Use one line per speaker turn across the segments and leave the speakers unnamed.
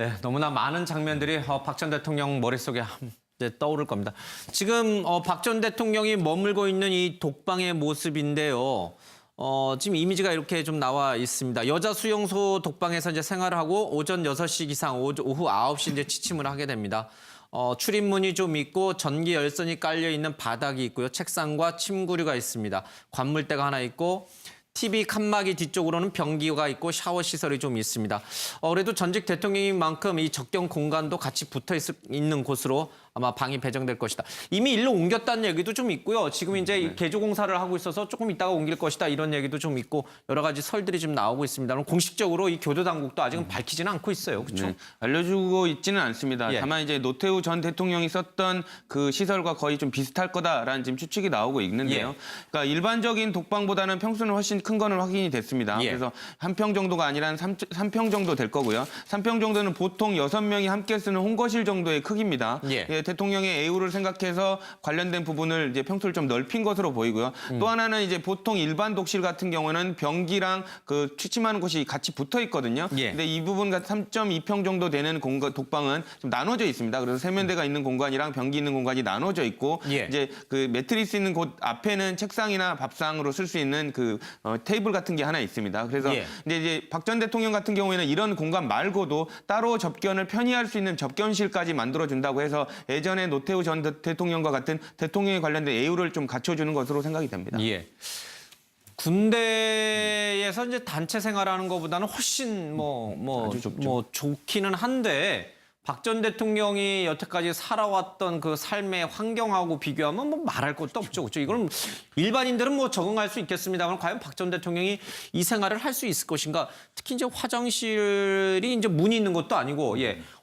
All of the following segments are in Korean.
네, 너무나 많은 장면들이 박 전 대통령 머릿속에 떠오를 겁니다. 지금 박 전 대통령이 머물고 있는 이 독방의 모습인데요. 지금 이미지가 이렇게 좀 나와 있습니다. 여자 수용소 독방에서 이제 생활을 하고 오전 6시 기상, 오후 9시 이제 취침을 하게 됩니다. 출입문이 좀 있고 전기 열선이 깔려 있는 바닥이 있고요. 책상과 침구류가 있습니다. 관물대가 하나 있고 TV 칸막이 뒤쪽으로는 변기가 있고 샤워 시설이 좀 있습니다. 그래도 전직 대통령인 만큼 이 적경 공간도 같이 붙어 있는 곳으로 아마 방이 배정될 것이다. 이미 일로 옮겼다는 얘기도 좀 있고요. 지금 이제 개조 공사를 하고 있어서 조금 있다가 옮길 것이다 이런 얘기도 좀 있고 여러 가지 설들이 좀 나오고 있습니다. 공식적으로 이 교도 당국도 아직은 밝히지는 않고 있어요. 그렇죠?
네, 알려주고 있지는 않습니다.
예.
다만 이제 노태우 전 대통령이 썼던 그 시설과 거의 좀 비슷할 거다라는 지금 추측이 나오고 있는데요.
예.
그러니까 일반적인 독방보다는 평수는 훨씬 큰 거는 확인이 됐습니다.
예.
그래서 한 평 정도가 아니라 한 3평 정도 될 거고요. 3평 정도는 보통 6명이 함께 쓰는 홍거실 정도의 크기입니다.
예.
대통령의 애우를 생각해서 관련된 부분을 이제 평수를 좀 넓힌 것으로 보이고요. 또 하나는 이제 보통 일반 독실 같은 경우는 변기랑 그 취침하는 곳이 같이 붙어 있거든요.
예.
근데 이 부분 같은 3.2평 정도 되는 독방은 좀 나눠져 있습니다. 그래서 세면대가 있는 공간이랑 변기 있는 공간이 나눠져 있고
예.
이제 그 매트리스 있는 곳 앞에는 책상이나 밥상으로 쓸 수 있는 그 테이블 같은 게 하나 있습니다. 그래서
예.
근데 이제 박 전 대통령 같은 경우에는 이런 공간 말고도 따로 접견을 편의할 수 있는 접견실까지 만들어 준다고 해서 예전에 노태우 전 대통령과 같은 대통령에 관련된 애우를 좀 갖춰주는 것으로 생각이 됩니다.
예. 군대에서 이제 단체 생활하는 것보다는 훨씬
아주 좁죠.
좋기는 한데 박 전 대통령이 여태까지 살아왔던 그 삶의 환경하고 비교하면 뭐 말할 것도 없죠. 그렇죠? 이건 일반인들은 뭐 적응할 수 있겠습니다만 과연 박 전 대통령이 이 생활을 할 수 있을 것인가? 특히 이제 화장실이 이제 문이 있는 것도 아니고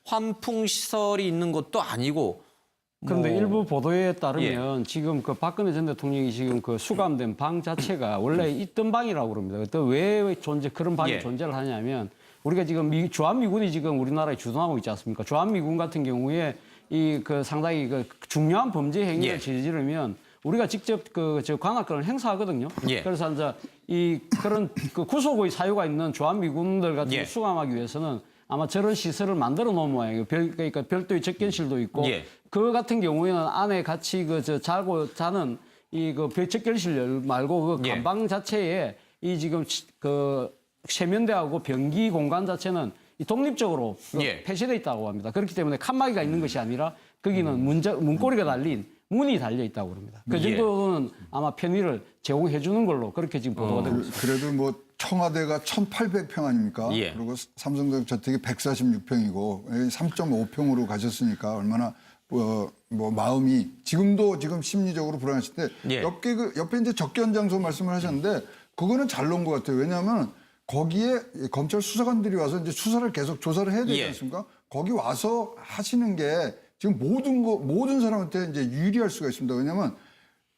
환풍 시설이 있는 것도 아니고
그런데 일부 보도에 따르면 지금 그 박근혜 전 대통령이 지금 그 수감된 방 자체가 원래 있던 방이라고 그럽니다. 또 왜 그런 방이 존재를 하냐면 우리가 지금 주한미군이 지금 우리나라에 주둔하고 있지 않습니까? 주한미군 같은 경우에 이 그 상당히 그 중요한 범죄 행위를 저지르면 우리가 직접 저 관할권을 행사하거든요. 그래서 이제 이 그런 그 구속의 사유가 있는 주한미군들 같은 걸 수감하기 위해서는 아마 저런 시설을 만들어 놓은 모양이에요. 그러니까 별도의 접견실도 있고 그 같은 경우에는 안에 같이 자고 자는 이 그 접견실 말고 그 감방 자체에 이 지금 그 세면대하고 변기 공간 자체는 독립적으로 폐쇄돼 있다고 합니다. 그렇기 때문에 칸막이가 있는 것이 아니라 거기는 문고리가 달린 문이 달려 있다고 합니다. 그 정도는 아마 편의를 제공해 주는 걸로 그렇게 지금 보도가 되고 있습니다.
그래도 뭐 청와대가 1,800평 아닙니까? 그리고 삼성동 저택이 146평이고 3.5평으로 가셨으니까 얼마나 뭐 마음이 지금도 지금 심리적으로 불안하실 때 옆에 이제 접견 장소 말씀을 하셨는데 그거는 잘 놓은 것 같아요. 왜냐하면 거기에 검찰 수사관들이 와서 이제 수사를 계속 조사를 해야 되지 않습니까? 거기 와서 하시는 게 지금 모든 사람한테 이제 유리할 수가 있습니다. 왜냐하면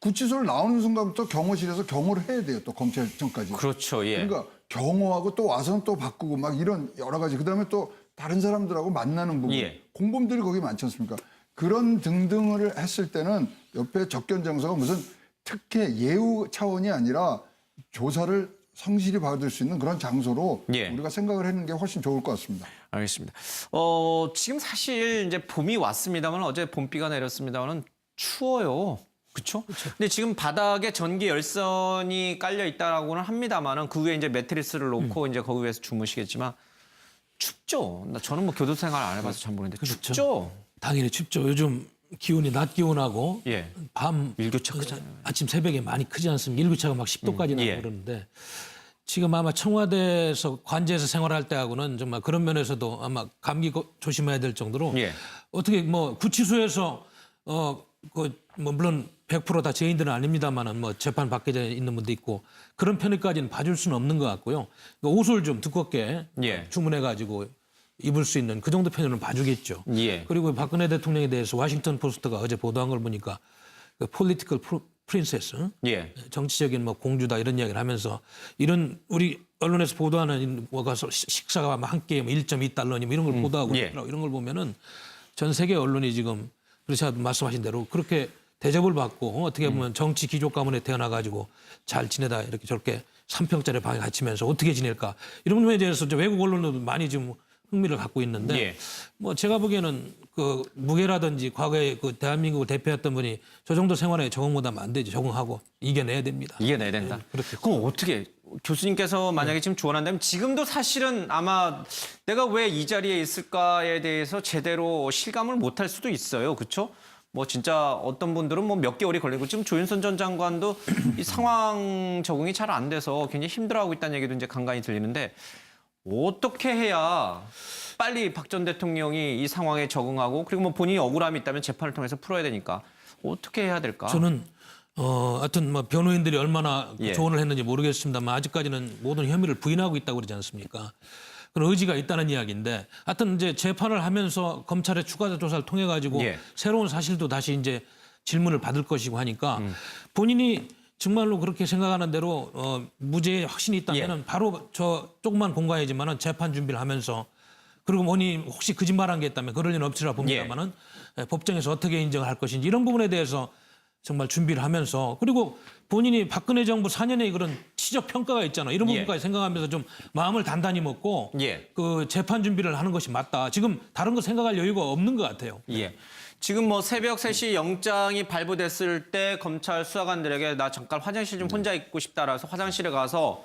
구치소를 나오는 순간부터 경호실에서 경호를 해야 돼요. 또 검찰청까지.
그렇죠.
그러니까 경호하고 또 와서는 또 바꾸고 막 이런 여러 가지. 그다음에 또 다른 사람들하고 만나는 부분. 공범들이 거기 많지 않습니까? 그런 등등을 했을 때는 옆에 접견 장소가 무슨 특혜 예우 차원이 아니라 조사를 성실히 받을 수 있는 그런 장소로 우리가 생각을 하는 게 훨씬 좋을 것 같습니다.
알겠습니다. 지금 사실 이제 봄이 왔습니다만 어제 봄비가 내렸습니다만은 추워요. 그렇죠? 근데 지금 바닥에 전기 열선이 깔려 있다라고는 합니다만은 그 위에 이제 매트리스를 놓고 이제 거기 위에서 주무시겠지만 춥죠. 저는 뭐 교도 생활 안 해봐서 잘 모르는데 춥죠.
당연히 춥죠. 요즘 기온이 낮 기온하고 밤
일교차가
아침 새벽에 많이 크지 않습니까? 일교차가 막 10도까지 나고 그러는데 지금 아마 청와대에서 관제에서 생활할 때하고는 정말 그런 면에서도 아마 감기 조심해야 될 정도로 어떻게 뭐 구치소에서 물론 100% 다 죄인들은 아닙니다만은 뭐 재판 받게 있는 분도 있고 그런 편의까지는 봐줄 수는 없는 것 같고요. 옷을 좀 두껍게 주문해가지고 입을 수 있는 그 정도 편의는 봐주겠죠. 그리고 박근혜 대통령에 대해서 워싱턴 포스트가 어제 보도한 걸 보니까 그 폴리티컬 프린세스, 정치적인 뭐 공주다 이런 이야기를 하면서 이런 우리 언론에서 보도하는 뭐가 식사가 한 끼에 1.2달러니 뭐 이런 걸 보도하고 이런 걸 보면은 전 세계 언론이 지금 그렇지 말씀하신 대로 그렇게 대접을 받고 어떻게 보면 정치 귀족 가문에 태어나가지고 잘 지내다 이렇게 저렇게 3평짜리 방에 갇히면서 어떻게 지낼까 이런 부분에 대해서 이제 외국 언론도 많이 좀 흥미를 갖고 있는데
예.
뭐 제가 보기에는 그 무게라든지 과거에 그 대한민국을 대표했던 분이 저 정도 생활에 적응 못하면 안 되죠. 적응하고 이겨내야 됩니다.
이겨내야 된다.
그렇게.
그럼 어떻게 교수님께서 만약에 지금 조언한다면 지금도 사실은 아마 내가 왜 이 자리에 있을까에 대해서 제대로 실감을 못할 수도 있어요. 그렇죠? 뭐 진짜 어떤 분들은 뭐 몇 개월이 걸리고 지금 조윤선 전 장관도 이 상황 적응이 잘 안 돼서 굉장히 힘들어하고 있다는 얘기도 이제 간간히 들리는데 어떻게 해야 빨리 박 전 대통령이 이 상황에 적응하고 그리고 뭐 본인이 억울함이 있다면 재판을 통해서 풀어야 되니까 어떻게 해야 될까?
저는 하여튼 뭐 변호인들이 얼마나
예.
조언을 했는지 모르겠습니다만 아직까지는 모든 혐의를 부인하고 있다고 그러지 않습니까? 그런 의지가 있다는 이야기인데 하여튼 이제 재판을 하면서 검찰의 추가 조사를 통해 가지고
예.
새로운 사실도 다시 이제 질문을 받을 것이고 하니까 본인이 정말로 그렇게 생각하는 대로 무죄의 확신이 있다면은 바로 저 조그만 공간이지만은 재판 준비를 하면서 그리고 본인이 혹시 거짓말한 게 있다면 그럴 리는 없으리라 봅니다만은 법정에서 어떻게 인정을 할 것인지 이런 부분에 대해서 정말 준비를 하면서 그리고 본인이 박근혜 정부 4년의 그런 치적 평가가 있잖아요. 이런 부분까지 생각하면서 좀 마음을 단단히 먹고 그 재판 준비를 하는 것이 맞다. 지금 다른 거 생각할 여유가 없는 것 같아요.
예. 지금 뭐 새벽 3시 영장이 발부됐을 때 검찰 수사관들에게 나 잠깐 화장실 좀 혼자 있고 싶다라서 화장실에 가서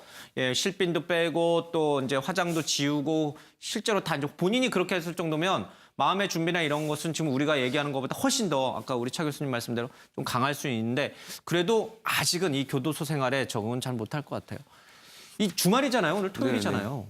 실핀도 빼고 또 이제 화장도 지우고 실제로 다 이제 본인이 그렇게 했을 정도면 마음의 준비나 이런 것은 지금 우리가 얘기하는 것보다 훨씬 더 아까 우리 차 교수님 말씀대로 좀 강할 수 있는데 그래도 아직은 이 교도소 생활에 적응은 잘 못할 것 같아요. 이 주말이잖아요. 오늘 토요일이잖아요.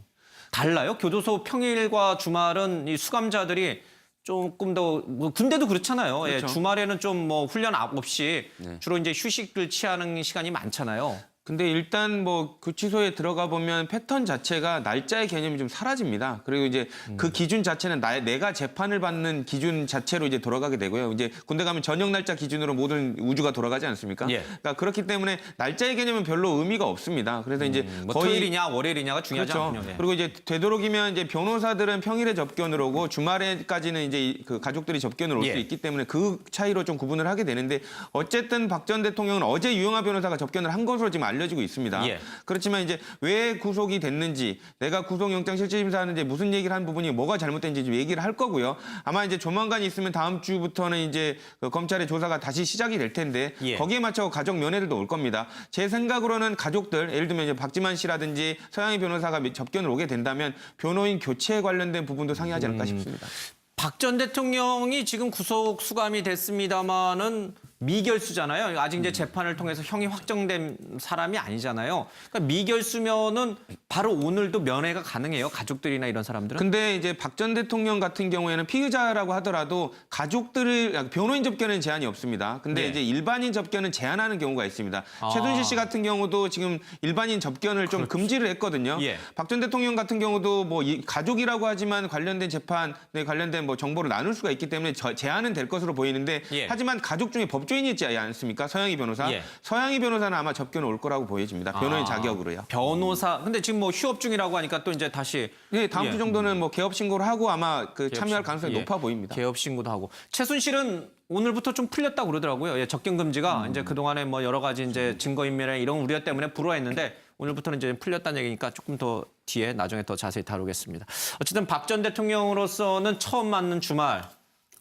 달라요? 교도소 평일과 주말은 이 수감자들이 조금 더 뭐 군대도 그렇잖아요.
그렇죠.
예, 주말에는 좀 뭐 훈련 없이 주로 이제 휴식을 취하는 시간이 많잖아요.
근데 일단 뭐 구치소에 들어가 보면 패턴 자체가 날짜의 개념이 좀 사라집니다. 그리고 이제 그 기준 자체는 내가 재판을 받는 기준 자체로 이제 돌아가게 되고요. 이제 군대 가면 저녁 날짜 기준으로 모든 우주가 돌아가지 않습니까?
예.
그러니까 그렇기 때문에 날짜의 개념은 별로 의미가 없습니다. 그래서 이제
뭐
거의
토요일이냐 월요일이냐가 중요하지
그렇죠.
않군요. 예.
그리고 이제 되도록이면 이제 변호사들은 평일에 접견을 오고 주말에까지는 이제 그 가족들이 접견을 올 수 있기 때문에 그 차이로 좀 구분을 하게 되는데 어쨌든 박 전 대통령은 어제 유영하 변호사가 접견을 한 것으로 지금 알려지고 있습니다. 그렇지만 이제 왜 구속이 됐는지 내가 구속영장 실질심사하는데 무슨 얘기를 한 부분이 뭐가 잘못된지 좀 얘기를 할 거고요. 아마 이제 조만간 있으면 다음 주부터는 이제 그 검찰의 조사가 다시 시작이 될 텐데 거기에 맞춰 가족 면회들도 올 겁니다. 제 생각으로는 가족들 예를 들면 이제 박지만 씨라든지 서양희 변호사가 접견을 오게 된다면 변호인 교체에 관련된 부분도 상의하지 않을까 싶습니다.
박 전 대통령이 지금 구속 수감이 됐습니다마는 미결수잖아요. 아직 이제 재판을 통해서 형이 확정된 사람이 아니잖아요. 그러니까 미결수면은 바로 오늘도 면회가 가능해요. 가족들이나 이런 사람들은.
근데 이제 박 전 대통령 같은 경우에는 피의자라고 하더라도 가족들을 변호인 접견은 제한이 없습니다. 근데 이제 일반인 접견은 제한하는 경우가 있습니다. 최순실 씨 같은 경우도 지금 일반인 접견을 좀 금지를 했거든요. 박 전 대통령 같은 경우도 뭐 가족이라고 하지만 관련된 재판에 관련된 뭐 정보를 나눌 수가 있기 때문에 제한은 될 것으로 보이는데 하지만 가족 중에 법조인이 있지 않습니까? 서양희 변호사. 서양희 변호사는 아마 접견을 올 거라고 보여집니다. 변호인 자격으로요.
변호사. 근데 지금 뭐 휴업 중이라고 하니까 또 이제 다시
다음 주 정도는 뭐 개업 신고를 하고 아마 그 참여할 가능성이 높아 보입니다.
개업 신고도 하고. 최순실은 오늘부터 좀 풀렸다고 그러더라고요. 접견 금지가 이제 그동안에 뭐 여러 가지 이제 증거인멸이나 이런 우려 때문에 불허했는데 오늘부터는 이제 풀렸다는 얘기니까 조금 더 뒤에 나중에 더 자세히 다루겠습니다. 어쨌든 박 전 대통령으로서는 처음 맞는 주말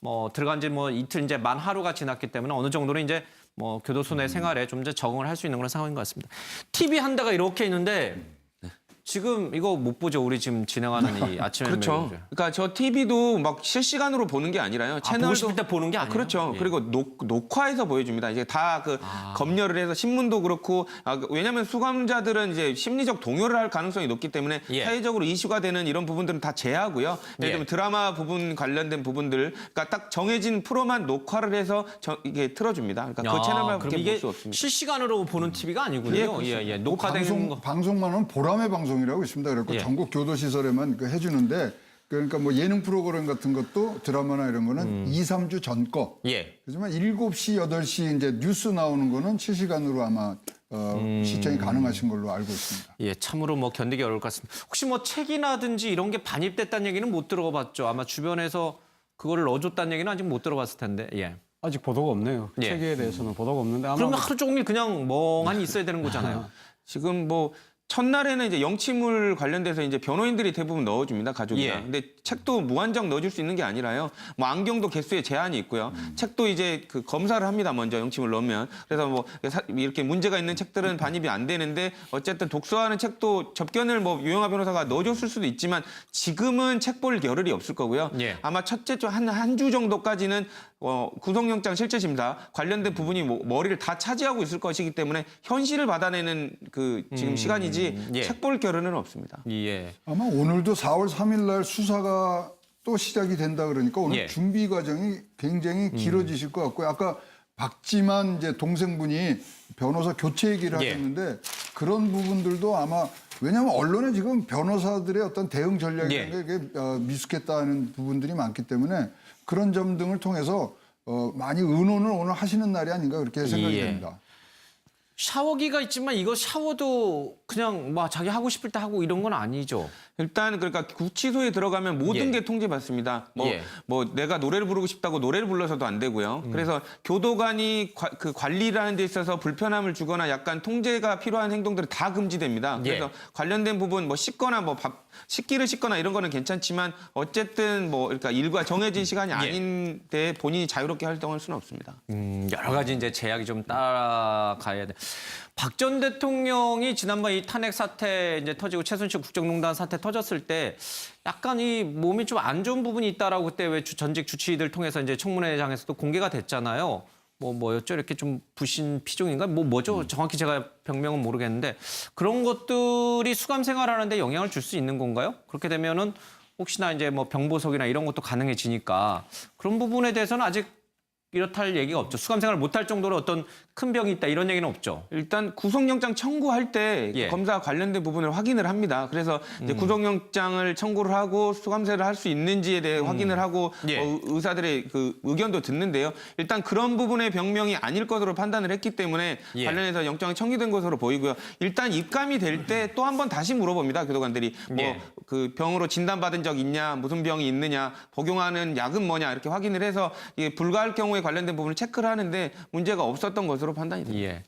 뭐 들어간 지 뭐 이틀 이제 만 하루가 지났기 때문에 어느 정도는 이제 뭐 교도소 내 생활에 좀 더 적응을 할 수 있는 그런 상황인 것 같습니다. TV 한 대가 이렇게 있는데 지금 이거 못 보죠. 우리 지금 진행하는 이 아침에
그렇죠. 그러니까 저 TV도 막 실시간으로 보는 게 아니라요. 채널도
보고 싶을 때 보는 게 아니에요.
그렇죠. 그리고 녹화해서 보여줍니다. 이제 다 그 검열을 해서 신문도 그렇고 왜냐하면 수감자들은 이제 심리적 동요를 할 가능성이 높기 때문에 사회적으로 이슈가 되는 이런 부분들은 다 제하고요. 예를 들면 드라마 부분 관련된 부분들, 그러니까 딱 정해진 프로만 녹화를 해서 이게 틀어줍니다. 그러니까 그 채널만 볼 수 없습니다.
실시간으로 보는 TV가 아니군요. 녹화된 거.
방송만은 보람의 방송이라고 있습니다. 그래서 전국 교도시설에만 해주는데 그러니까 뭐 예능 프로그램 같은 것도 드라마나 이런 거는 2, 3주 전 거. 하지만 7시, 8시 이제 뉴스 나오는 거는 실시간으로 아마 시청이 가능하신 걸로 알고 있습니다.
참으로 뭐 견디기 어려울 것 같습니다. 혹시 뭐 책이라든지 이런 게 반입됐다는 얘기는 못 들어봤죠. 아마 주변에서 그거를 넣어줬다는 얘기는 아직 못 들어봤을 텐데.
아직 보도가 없네요. 책에 대해서는 보도가 없는데 아마
그러면 하루 종일 그냥 멍하니 있어야 되는 거잖아요.
지금 뭐 첫날에는 이제 영치물 관련돼서 이제 변호인들이 대부분 넣어줍니다, 가족이나.
예.
근데 책도 무한정 넣어줄 수 있는 게 아니라요. 뭐 안경도 개수에 제한이 있고요. 책도 이제 그 검사를 합니다, 먼저 영치물 넣으면. 그래서 뭐 이렇게 문제가 있는 책들은 반입이 안 되는데 어쨌든 독서하는 책도 접견을 뭐 유영하 변호사가 넣어줬을 수도 있지만 지금은 책 볼 겨를이 없을 거고요.
예.
아마 첫째 주 한 주 정도까지는 구속영장 실체심사 관련된 부분이 머리를 다 차지하고 있을 것이기 때문에 현실을 받아내는 그 지금 시간이지
예.
책 볼 겨를은 없습니다.
예.
아마 오늘도 4월 3일 날 수사가 또 시작이 된다 그러니까 오늘
예.
준비 과정이 굉장히 길어지실 것 같고요. 아까 박지만 이제 동생분이 변호사 교체 얘기를
예.
하셨는데 그런 부분들도 아마 왜냐하면 언론에 지금 변호사들의 어떤 대응 전략이라는
예.
게 이게 미숙했다는 부분들이 많기 때문에 그런 점 등을 통해서 많이 의논을 오늘 하시는 날이 아닌가 그렇게 생각이
예.
됩니다.
샤워기가 있지만 이거 샤워도 그냥 막 자기 하고 싶을 때 하고 이런 건 아니죠.
일단 그러니까 구치소에 들어가면 모든
예.
게 통제받습니다.
예.
뭐 내가 노래를 부르고 싶다고 노래를 불러서도 안 되고요. 그래서 교도관이 그 관리라는 데 있어서 불편함을 주거나 약간 통제가 필요한 행동들은 다 금지됩니다.
예.
그래서 관련된 부분 뭐 씻거나 뭐 식기를 씻거나 이런 거는 괜찮지만 어쨌든 뭐 그러니까 일과 정해진 시간이 아닌데 본인이 자유롭게 활동할 수는 없습니다.
여러 가지 이제 제약이 좀 따라가야 돼. 박 전 대통령이 지난번 이 탄핵 사태 이제 터지고 최순실 국정농단 사태 터졌을 때 약간 이 몸이 좀 안 좋은 부분이 있다라고 그때 왜 전직 주치의들 통해서 이제 청문회장에서도 공개가 됐잖아요. 뭐였죠? 이렇게 좀 부신 피종인가? 뭐죠? 정확히 제가 병명은 모르겠는데 그런 것들이 수감 생활하는데 영향을 줄 수 있는 건가요? 그렇게 되면은 혹시나 이제 뭐 병보석이나 이런 것도 가능해지니까 그런 부분에 대해서는 아직 이렇다 할 얘기가 없죠. 수감 생활을 못할 정도로 어떤 큰 병이 있다 이런 얘기는 없죠.
일단 구속영장 청구할 때
예.
검사 관련된 부분을 확인을 합니다. 그래서 이제 구속영장을 청구를 하고 수감세를 할 수 있는지에 대해 확인을 하고
예.
의사들의 그 의견도 듣는데요. 일단 그런 부분의 병명이 아닐 것으로 판단을 했기 때문에
예.
관련해서 영장이 청구된 것으로 보이고요. 일단 입감이 될 때 또 한 번 다시 물어봅니다. 교도관들이
예.
그 병으로 진단받은 적 있냐, 무슨 병이 있느냐, 복용하는 약은 뭐냐 이렇게 확인을 해서 이게 불가할 경우에 관련된 부분을 체크를 하는데 문제가 없었던 것으로 판단이 됩니다.
예.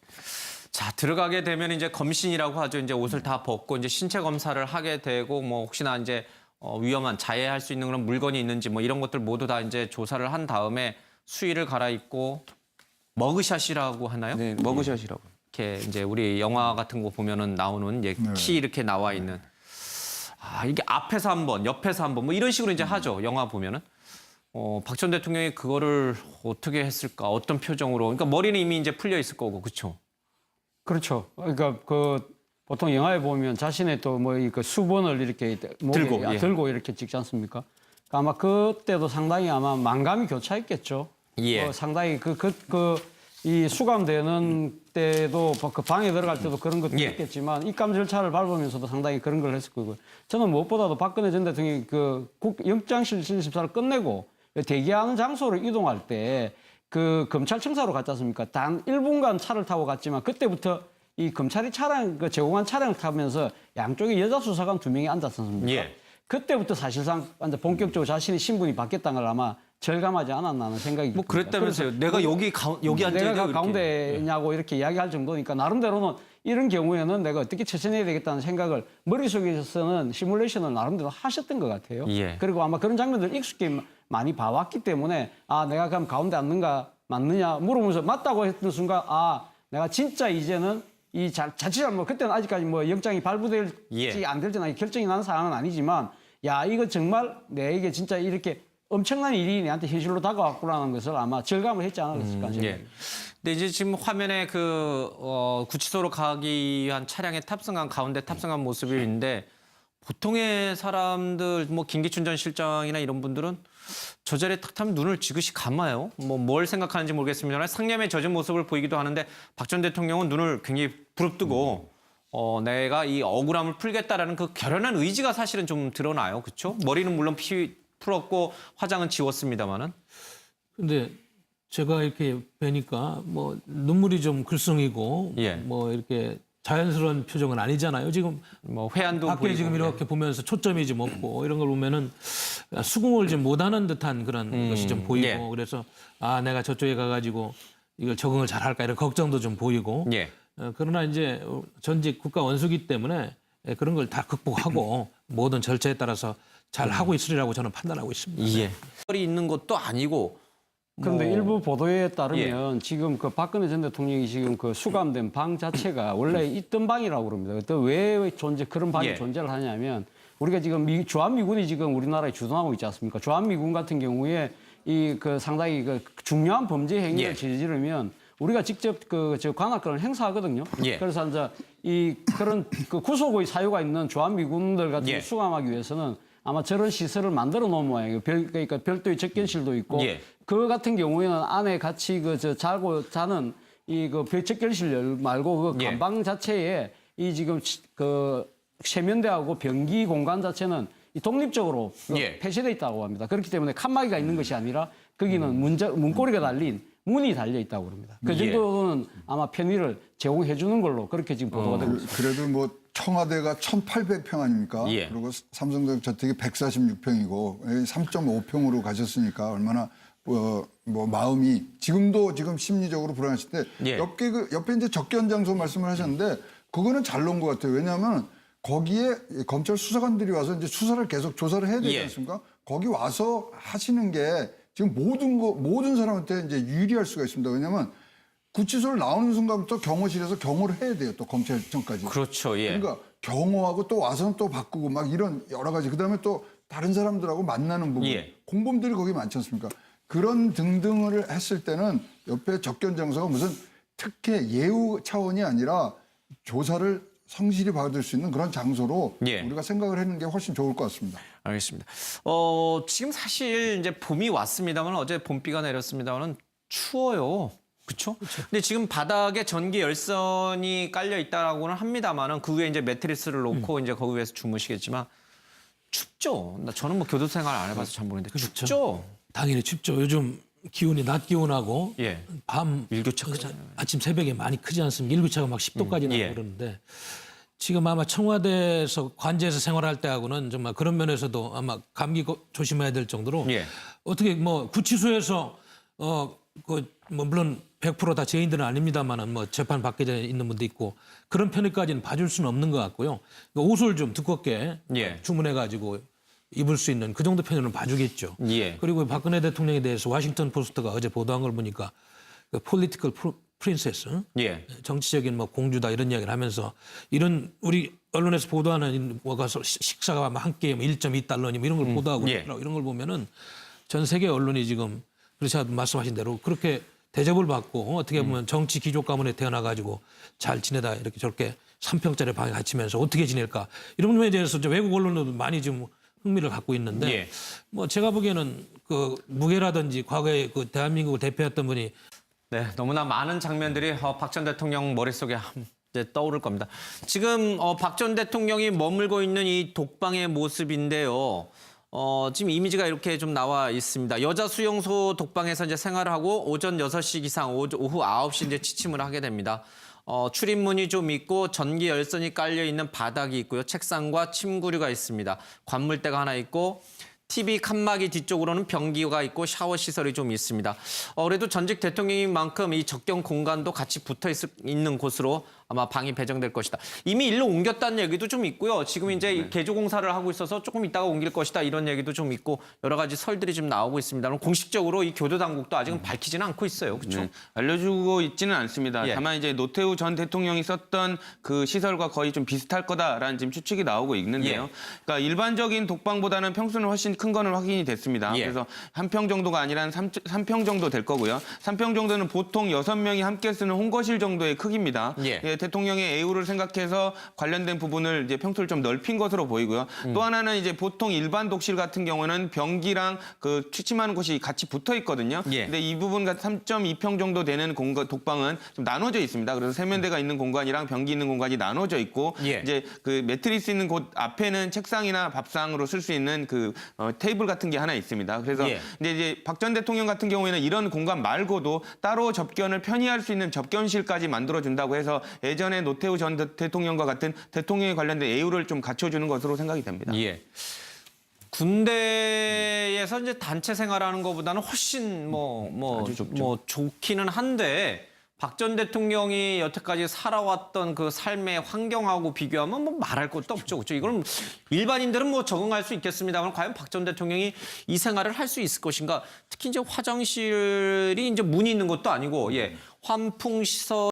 자, 들어가게 되면 이제 검신이라고 하죠. 이제 옷을 다 벗고 이제 신체 검사를 하게 되고 뭐 혹시나 이제 위험한 자해할 수 있는 그런 물건이 있는지 뭐 이런 것들 모두 다 이제 조사를 한 다음에 수의를 갈아입고 머그샷이라고 하나요?
네, 머그샷이라고.
이렇게 이제 우리 영화 같은 거 보면은 나오는 키 이렇게 나와 있는 이게 앞에서 한 번, 옆에서 한 번 뭐 이런 식으로 이제 하죠. 영화 보면은. 박 전 대통령이 그거를 어떻게 했을까? 어떤 표정으로? 그러니까 머리는 이미 이제 풀려 있을 거고, 그렇죠?
그렇죠. 그러니까 보통 영화에 보면 자신의 또 뭐 그 수본을 이렇게 목에
들고, 예.
들고 이렇게 찍지 않습니까? 그러니까 아마 그때도 상당히 아마 만감이 교차했겠죠.
예.
상당히 이 수감되는 때도 그 방에 들어갈 때도 그런 것도
예.
있겠지만 입감 절차를 밟으면서도 상당히 그런 걸 했을 거고요. 저는 무엇보다도 박근혜 전 대통령이 영장실질심사를 끝내고 대기하는 장소를 이동할 때 그 검찰 청사로 갔지 않습니까? 단 1분간 차를 타고 갔지만 그때부터 이 검찰이 제공한 차량을 타면서 양쪽에 여자 수사관 2명이 앉았었습니까?
예.
그때부터 사실상 완전 본격적으로 자신의 신분이 바뀌었다는 걸 아마 절감하지 않았나 하는 생각이
뭐
듭니다.
그랬다면서요. 내가 여기 앉아
내가
있냐고
가운데냐고 이렇게 이야기할 정도니까 나름대로는 이런 경우에는 내가 어떻게 처신해야 되겠다는 생각을 머릿속에서는 시뮬레이션을 나름대로 하셨던 것 같아요.
예.
그리고 아마 그런 장면들을 익숙히 많이 봐왔기 때문에 내가 그럼 가운데 앉는가 맞느냐 물어보면서 맞다고 했던 순간 내가 진짜 이제는 이 자칫 잘못 그때는 아직까지 뭐 영장이 발부될지
예.
안 될지는 결정이 나는 사안은 아니지만 이거 정말 내게 진짜 이렇게 엄청난 일이 내한테 현실로 다가왔구나는 것을 아마 절감을 했지 않았을까 생각합니다.
예. 근데 이제 지금 화면에 구치소로 가기 위한 차량에 탑승한 가운데 탑승한 모습인데 보통의 사람들 뭐 김기춘 전 실장이나 이런 분들은 저 자리에 탁 타면 눈을 지그시 감아요. 뭘 생각하는지 모르겠습니다만 상념에 젖은 모습을 보이기도 하는데 박 전 대통령은 눈을 굉장히 부릅뜨고 내가 이 억울함을 풀겠다라는 그 결연한 의지가 사실은 좀 드러나요. 그렇죠? 머리는 물론 풀었고 화장은 지웠습니다만은.
근데 제가 이렇게 뵈니까 뭐 눈물이 좀 글썽이고
예.
뭐 이렇게 자연스러운 표정은 아니잖아요. 지금
뭐 회한도
밖에
보이고.
지금 이렇게 보면서 초점이 좀 없고 이런 걸 보면은 수긍을 좀 못하는 듯한 그런 것이 좀 보이고
예.
그래서 내가 저쪽에 가가지고 이걸 적응을 잘할까 이런 걱정도 좀 보이고
예.
그러나 이제 전직 국가 원수기 때문에 그런 걸 다 극복하고 모든 절차에 따라서 잘 하고 있으리라고 저는 판단하고 있습니다.
예. 이 있는 것도 아니고.
그런데
뭐,
일부 보도에 따르면 지금 그 박근혜 전 대통령이 지금 그 수감된 방 자체가 원래 있던 방이라고 그럽니다. 또 왜 그런 방이
예.
존재를 하냐면 우리가 지금 주한미군이 지금 우리나라에 주둔하고 있지 않습니까? 주한미군 같은 경우에 이 그 상당히 그 중요한 범죄 행위를
예.
저지르면 우리가 직접 저 관할권을 행사하거든요.
예.
그래서 이제 이 그런 그 구속의 사유가 있는 주한미군들 같은
예.
걸 수감하기 위해서는 아마 저런 시설을 만들어 놓은 모양이에요. 그러니까 별도의 접견실도 있고
예.
그 같은 경우에는 안에 같이 자고 자는 이 그 접견실 말고 그
예.
감방 자체에 이 지금 그 세면대하고 변기 공간 자체는 이 독립적으로
예.
폐쇄돼 있다고 합니다. 그렇기 때문에 칸막이가 있는 것이 아니라 거기는 문고리가 달린 문이 달려 있다고 합니다. 그
예.
정도는 아마 편의를 제공해 주는 걸로 그렇게 지금 보도가 되고 있습니다.
그래도 뭐 청와대가 1,800평 아닙니까?
예.
그리고 삼성동 저택이 146평이고 3.5평으로 가셨으니까 얼마나 뭐 마음이 지금 심리적으로 불안하실 때
예.
옆에 이제 접견 장소 말씀을 하셨는데 그거는 잘 놓은 것 같아요. 왜냐하면 거기에 검찰 수사관들이 와서 이제 수사를 계속 조사를 해야 되지
예.
않습니까? 거기 와서 하시는 게 지금 모든 사람한테 이제 유리할 수가 있습니다. 왜냐하면 구치소를 나오는 순간부터 경호실에서 경호를 해야 돼요. 또 검찰청까지.
그렇죠. 예.
그러니까 경호하고 또 와서는 또 바꾸고 막 이런 여러 가지. 그다음에 또 다른 사람들하고 만나는 부분.
예.
공범들이 거기 많지 않습니까? 그런 등등을 했을 때는 옆에 접견 장소가 무슨 특혜 예우 차원이 아니라 조사를 성실히 받을 수 있는 그런 장소로
예.
우리가 생각을 하는 게 훨씬 좋을 것 같습니다.
알겠습니다. 지금 사실 이제 봄이 왔습니다만 어제 봄비가 내렸습니다만은 추워요. 그렇죠? 근데 지금 바닥에 전기 열선이 깔려 있다라고는 합니다만은 그 위에 이제 매트리스를 놓고 이제 거기 위에서 주무시겠지만 춥죠. 저는 뭐 교도 생활 안 해봐서 잘 모르는데
그렇죠.
춥죠.
당연히 춥죠. 요즘 기온이 낮 기온하고
예.
밤
일교차 크잖아요.
아침 새벽에 많이 크지 않습니까? 일교차가 막 10도까지 나고
예.
그러는데 지금 아마 청와대에서 관제에서 생활할 때하고는 정말 그런 면에서도 아마 감기 조심해야 될 정도로
예.
어떻게 뭐 구치소에서 뭐 물론 100%다 죄인들은 아닙니다만은 뭐 재판 받게 돼 있는 분도 있고 그런 편의까지는 봐줄 수는 없는 것 같고요. 옷을 좀 두껍게
예.
주문해 가지고 입을 수 있는 그 정도 편의는 봐주겠죠.
예.
그리고 박근혜 대통령에 대해서 워싱턴 포스트가 어제 보도한 걸 보니까 그 폴리티컬 프린세스,
예.
정치적인 뭐 공주다 이런 이야기를 하면서 이런 우리 언론에서 보도하는 뭐 가서 식사가 한 끼에 1.2달러니 뭐 이런 걸 보도하고
예.
이런 걸 보면은 전 세계 언론이 지금 그렇지 말씀하신 대로 그렇게 대접을 받고 어떻게 보면 정치 귀족 가문에 태어나 가지고 잘 지내다 이렇게 저렇게 3평짜리 방에 갇히면서 어떻게 지낼까 이런 부분에 대해서 이제 외국 언론도 많이 지금 흥미를 갖고 있는데
예.
뭐 제가 보기에는 그 무게라든지 과거에 그 대한민국을 대표했던 분이
네, 너무나 많은 장면들이 박 전 대통령 머릿속에 이제 떠오를 겁니다. 지금 박 전 대통령이 머물고 있는 이 독방의 모습인데요. 지금 이미지가 이렇게 좀 나와 있습니다. 여자 수용소 독방에서 이제 생활을 하고 오전 6시 기상 오후 9시 이제 취침을 하게 됩니다. 출입문이 좀 있고 전기 열선이 깔려 있는 바닥이 있고요. 책상과 침구류가 있습니다. 관물대가 하나 있고 TV 칸막이 뒤쪽으로는 변기가 있고 샤워 시설이 좀 있습니다. 그래도 전직 대통령인 만큼 이 접견 공간도 같이 붙어 있는 곳으로 아마 방이 배정될 것이다. 이미 일로 옮겼다는 얘기도 좀 있고요. 지금 이제 개조 공사를 하고 있어서 조금 있다가 옮길 것이다 이런 얘기도 좀 있고 여러 가지 설들이 좀 나오고 있습니다. 공식적으로 이 교도 당국도 아직은 밝히지는 않고 있어요. 그렇죠?
네, 알려주고 있지는 않습니다.
예.
다만 이제 노태우 전 대통령이 썼던 그 시설과 거의 좀 비슷할 거다라는 지금 추측이 나오고 있는데요.
예.
그러니까 일반적인 독방보다는 평수는 훨씬 큰 거는 확인이 됐습니다.
예.
그래서 한 평 정도가 아니라 한 3평 정도 될 거고요. 3평 정도는 보통 6명이 함께 쓰는 홍거실 정도의 크기입니다.
예.
대통령의 애우를 생각해서 관련된 부분을 이제 평수를 좀 넓힌 것으로 보이고요. 또 하나는 이제 보통 일반 독실 같은 경우는 변기랑 그 취침하는 곳이 같이 붙어 있거든요.
예.
근데 이 부분 3.2평 정도 되는 독방은 좀 나눠져 있습니다. 그래서 세면대가 있는 공간이랑 변기 있는 공간이 나눠져 있고
예.
이제 그 매트리스 있는 곳 앞에는 책상이나 밥상으로 쓸 수 있는 그 테이블 같은 게 하나 있습니다. 그래서
예.
이제 박 전 대통령 같은 경우에는 이런 공간 말고도 따로 접견을 편의할 수 있는 접견실까지 만들어 준다고 해서 예전에 노태우 전 대통령과 같은 대통령에 관련된 예우를 좀 갖춰주는 것으로 생각이 됩니다.
예. 군대에서 이제 단체 생활하는 것보다는 훨씬 뭐 좋기는 한데 박 전 대통령이 여태까지 살아왔던 그 삶의 환경하고 비교하면 뭐 말할 것도 없죠. 그렇죠? 이건 일반인들은 뭐 적응할 수 있겠습니다만 과연 박 전 대통령이 이 생활을 할 수 있을 것인가? 특히 이제 화장실이 이제 문이 있는 것도 아니고 환풍시설